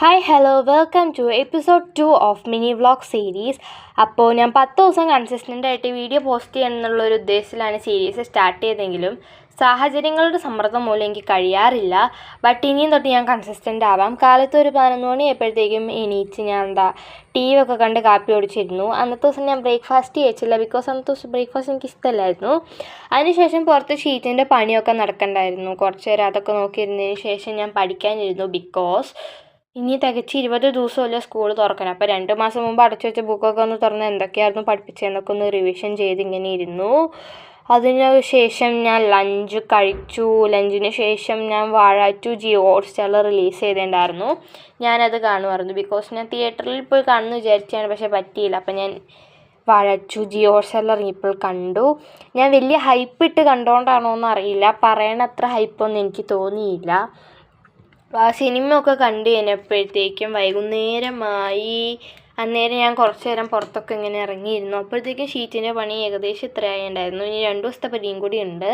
Hi hello welcome to episode 2 of mini vlog series. അപ്പോൾ ഞാൻ 10 ദിവസം കൺസിസ്റ്റൻ്റ് ആയിട്ട് വീഡിയോ പോസ്റ്റ് ചെയ്യണം എന്നുള്ളൊരു ഉദ്ദേശത്തിലാണ് സീരീസ് സ്റ്റാർട്ട് ചെയ്തെങ്കിലും സാഹചര്യങ്ങളുടെ സമ്മർദ്ദം മൂലം എനിക്ക് കഴിയാറില്ല. ബട്ട് ഇനിയും തൊട്ട് ഞാൻ കൺസിസ്റ്റൻ്റ് ആവാം. കാലത്ത് ഒരു 11 മണി എപ്പോഴത്തേക്കും എണീച്ച് ഞാൻ ടി വി ഒക്കെ കണ്ട് കാപ്പി കുടിച്ചിരുന്നു. അന്നത്തെ ദിവസം ഞാൻ ബ്രേക്ക്ഫാസ്റ്റ് കഴിച്ചില്ല, ബിക്കോസ് അന്നത്തെ ദിവസം ബ്രേക്ക്ഫാസ്റ്റ് എനിക്ക് ഇഷ്ടമല്ലായിരുന്നു. അതിനുശേഷം പുറത്ത് ഷീറ്റിൻ്റെ പണിയൊക്കെ നടക്കണ്ടായിരുന്നു. കുറച്ച് നേരം അതൊക്കെ നോക്കിയിരുന്നതിന് ശേഷം ഞാൻ പഠിക്കാനിരുന്നു. ബിക്കോസ് ഇനി തികച്ച് 20 ദിവസമല്ല സ്കൂൾ തുറക്കണം. അപ്പോൾ 2 മാസം മുമ്പ് അടച്ചു വെച്ച ബുക്കൊക്കെ ഒന്ന് തുറന്ന് എന്തൊക്കെയായിരുന്നു പഠിപ്പിച്ചതെന്നൊക്കെ ഒന്ന് റിവിഷൻ ചെയ്ത് ഇങ്ങനെ ഇരുന്നു. അതിന് ശേഷം ഞാൻ ലഞ്ച് കഴിച്ചു. ലഞ്ചിന് ശേഷം ഞാൻ വാഴ 2 ജിയോ ഹോട്ട്സ്റ്റാറിൽ റിലീസ് ചെയ്തിട്ടുണ്ടായിരുന്നു. ഞാനത് കാണുമായിരുന്നു. ബിക്കോസ് ഞാൻ തിയേറ്ററിൽ പോയി കാണുമെന്ന് വിചാരിച്ചാണ്, പക്ഷേ പറ്റിയില്ല. അപ്പം ഞാൻ വാഴ 2 ജിയോ ഹോട്ട്സ്റ്റാറിൽ ഇറങ്ങിയപ്പോൾ കണ്ടു. ഞാൻ വലിയ ഹൈപ്പ് ഇട്ട് കണ്ടുകൊണ്ടാണോ എന്നറിയില്ല, പറയണത്ര ഹൈപ്പൊന്നും എനിക്ക് തോന്നിയില്ല. സിനിമയൊക്കെ കണ്ടു കഴിഞ്ഞപ്പോഴത്തേക്കും വൈകുന്നേരമായി. അന്നേരം ഞാൻ കുറച്ച് നേരം പുറത്തൊക്കെ ഇങ്ങനെ ഇറങ്ങിയിരുന്നു. അപ്പോഴത്തേക്കും ഷീറ്റിൻ്റെ പണി ഏകദേശം ഇത്രയായിട്ടുണ്ടായിരുന്നു. ഇനി 2 ദിവസത്തെ പണിയും കൂടി ഉണ്ട്.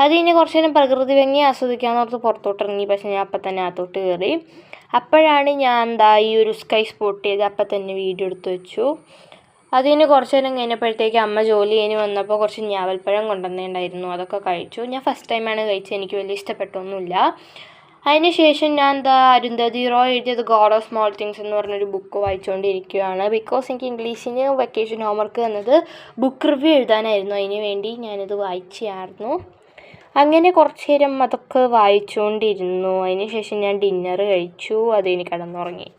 അത് കഴിഞ്ഞ് കുറച്ച് നേരം പ്രകൃതി ഭംഗി ആസ്വദിക്കാമെന്നോർത്ത് പുറത്തോട്ട് ഇറങ്ങി. പക്ഷേ ഞാൻ അപ്പം തന്നെ അകത്തോട്ട് കയറി. അപ്പോഴാണ് ഞാൻ ഈ ഒരു സ്കൈ സ്പോട്ട് ചെയ്ത് അപ്പം തന്നെ വീഡിയോ എടുത്ത് വെച്ചു. അതിന് കുറച്ച് നേരം കഴിഞ്ഞപ്പോഴത്തേക്ക് അമ്മ ജോലി കഴിഞ്ഞ് വന്നപ്പോൾ കുറച്ച് ഞാവൽപ്പഴം കൊണ്ടുവന്നിട്ടുണ്ടായിരുന്നു. അതൊക്കെ കഴിച്ചു. ഞാൻ ഫസ്റ്റ് ടൈമാണ് കഴിച്ചത്. എനിക്ക് വലിയ ഇഷ്ടപ്പെട്ടൊന്നുമില്ല. അതിന് ശേഷം ഞാൻ അരുന്ധതി റോയ് എഴുതിയത് ഗോഡ് ഓഫ് സ്മോൾ തിങ്സ് എന്ന് പറഞ്ഞൊരു ബുക്ക് വായിച്ചുകൊണ്ടിരിക്കുകയാണ്. ബിക്കോസ് എനിക്ക് ഇംഗ്ലീഷിന് വെക്കേഷൻ ഹോംവർക്ക് തന്നത് ബുക്ക് റിവ്യൂ എഴുതാനായിരുന്നു. അതിന് വേണ്ടി ഞാനിത് വായിച്ചായിരുന്നു. അങ്ങനെ കുറച്ച് നേരം അതൊക്കെ വായിച്ചുകൊണ്ടിരുന്നു. അതിന് ശേഷം ഞാൻ ഡിന്നർ കഴിച്ചു. അതിന് കിടന്നുറങ്ങി.